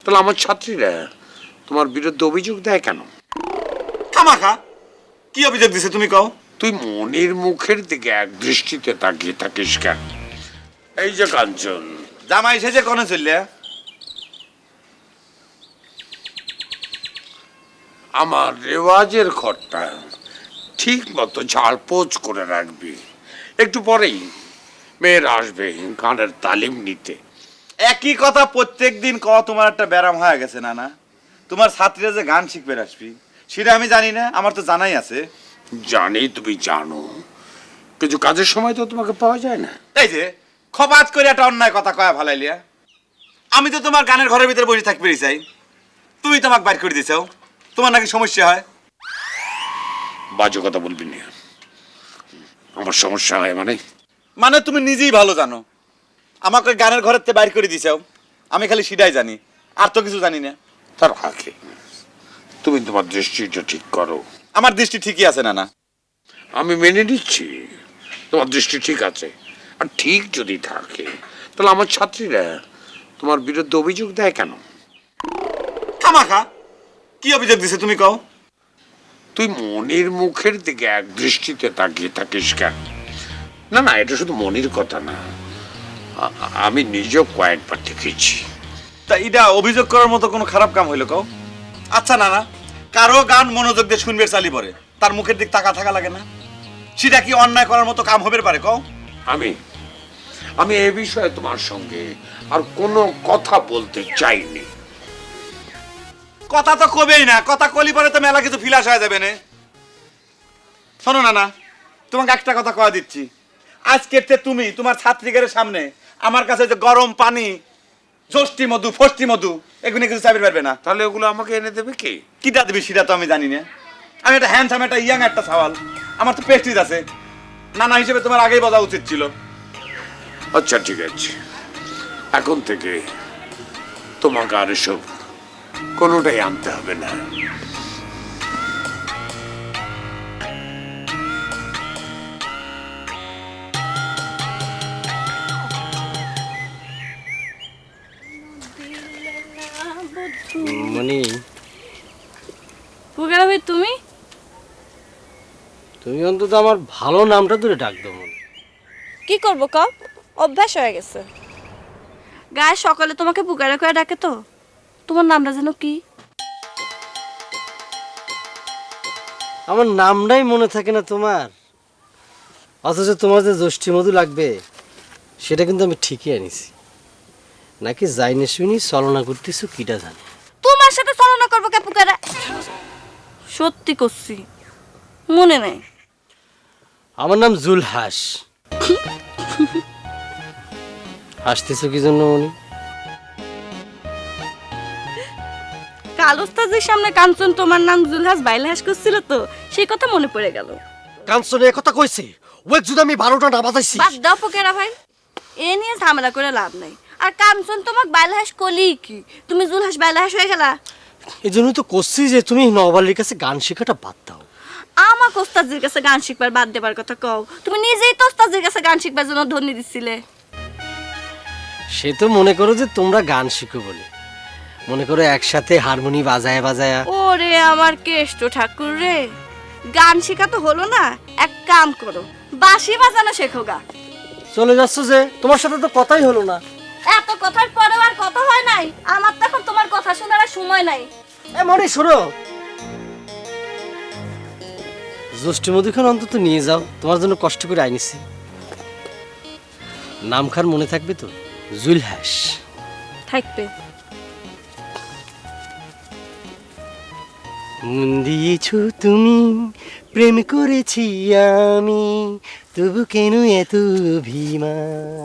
তাহলে আমার ছাত্রীরা তোমার বিরুদ্ধে অভিযোগ দেয় কেন? খামাখা কি অভিযোগ দিছে তুমি কও? তুই মনির মুখের দিকে এক দৃষ্টিতে তাকিয়ে থাকিস কেন? এই যে কাঞ্চন, জামাই এসেছে কোনে চললে? আমার রেওয়াজের ঘরটা ঠিক মতো ঝাড়পোছ করে রাখবি। একটু পরেই মেয়েরা আসবে গানের তালিম নিতে। একই কথা প্রত্যেক দিন কও, তোমার একটা ব্যারাম হয়ে গেছে না? তোমার ছাত্রীরা যে গান শিখবে আসবি সেটা আমি জানি না? আমার তো জানাই আছে। জানি তুমি জানো, কিন্তু কাজের সময় তো তোমাকে পাওয়া যায় না। এই যে খবাজ করে একটা অন্যায় কথা কয়া ভালাইলিয়া। আমি তো তোমার গানের ঘরের ভিতরে বসে থাকতে চাই, তুমি তোমাকে বাইর করে দিছাও। তোমার নাকি সমস্যা হয়? বাজে কথা বলবি না। আমার সমস্যা হয় মানে তুমি নিজেই ভালো জানো আমাকে গানের ঘরের থেকে বাইর করে দিছাও। আমি খালি সেটাই জানি, আর তো কিছু জানি না। তার আগে তুমি তোমার দৃষ্টিটা ঠিক করো। আমার দৃষ্টি ঠিকই আছে না? আমি মেনে নিচ্ছি তোমার দৃষ্টি ঠিক আছে, আর ঠিক যদি থাকে তাহলে আমার ছাত্রীরা তোমার বিরুদ্ধে অভিযোগ দেয় কেন? খামাখা কি অভিযোগ দিছে তুমি কও? তুই মনির মুখের দিকে এক দৃষ্টিতে তাকিয়ে থাকিস কেন? না না, এটা শুধু মনির কথা না, আমি নিজেও কয়েকবার দেখেছি। তা এটা অভিযোগ করার মতো কোনো খারাপ কাম হইলো কও? আচ্ছা না, কারো গান মনোযোগ দিয়ে শুনবে চালি পরে তার মুখের দিক তাকা থাকা লাগে না? সেটা কি অন্যায় করার মতো কাম হবে পারে কও? আমি এ বিষয়ে তোমার সঙ্গে আর কোনো কথা বলতে চাইনি। কথা তো কবেই না, কথা কলি পরে তো মেলা কিছু ফিলাস হয়ে যাবে না। শোনো না, তোমাকে একটা কথা কয়া দিচ্ছি, আজকের থেকে তুমি তোমার ছাত্রীদের সামনে আমার কাছে যে গরম পানি, ষষ্ঠী মধু, ফষ্টি মধু এগুলো কিছু চাবির পারবে না। তাহলে ওগুলো আমাকে এনে দেবে কে? কিটা দিবি সেটা তো আমি জানি না। আমি একটা হ্যান্ডসাম, একটা ইয়াং, একটা সওয়াল, আমার তো প্রেস্টিজ আছে। নানা হিসেবে তোমার আগেই বোঝা উচিত ছিল। আচ্ছা ঠিক আছে, এখন থেকে তোমাকে আর এসব কোনোটাই আনতে হবে না। মনি, পুকারা ভাই তুমি তুমি অন্তত আমার ভালো নামটা ধরে ডাক দাও। মনি, কি করবো কও, অভ্যাস হয়ে গেছে। গায়ে সকালে তোমাকে পুকারা করে ডাকে তো। তোমার নামটা যেন কি? আমার নামটাই মনে থাকে না তোমার, অথচ তোমার যে ষষ্ঠী মধু লাগবে সেটা কিন্তু আমি ঠিকই আনিছি। নাকি যাইনি শুনি চলনা করতেছো কিটা জানি। তোমার সাথে ছলনা করবো কে পুকারা? সত্যি করছি, মনে নেই। আমার নাম জুলহাস। হাসতেছো কি জন্য মনি? কাল ওস্তাদের সামনে কাঞ্চন তোমার নাম জুলহাস বাইলহাস করছিল তো, সেই কথা মনে পড়ে গেল। কাঞ্চন এ কথা কইছে, ওই যদি আমি 12টা না বাজাইছি। বাদ দাও পুকারা ভাই, এ নিয়ে ঝামেলা করে লাভ নাই। আর কাঞ্চন তোমাকে বাইলহাস করলি কি, তুমি জুলহাস বাইলহাস হয়ে গেলা? এই জন্যই তো করছি যে তুমি নবালির কাছে গান শেখাটা বাদ দাও। আমার ওস্তাদের কাছে গান শিখবার বাদ দেবার কথা কও। তুমি নিজেই তো ওস্তাদের কাছে গান শিখবার জন্য ধন্যবাদ দিছিলে। সে তো মনে করো যে তোমরা গান শিখো বলে, মনে করো একসাথে হারমোনি বাজায় বাজায়। ওরে আমার কেষ্ট ঠাকুর রে, গান শেখা তো হলো না, এক কাম করো, বাঁশি বাজানো শেখো গা। চলে যাচ্ছ যে, তোমার সাথে তো কথাই হলো না। এত কথার পরেও আর কথা হয় নাই? আমার তো এখন তোমার কথা শোনার আর সময় নাই। এ মনে শোনো, জ্যৈষ্ঠী মধুখান অন্তত নিয়ে যাও, তোমার জন্য কষ্ট করে আইনিছি। নামখান মনে থাকবে তো? জুলহাস থাকবে। মন দিয়েছো তুমি, প্রেম করেছি আমি, তবু কেন এত অভিমান?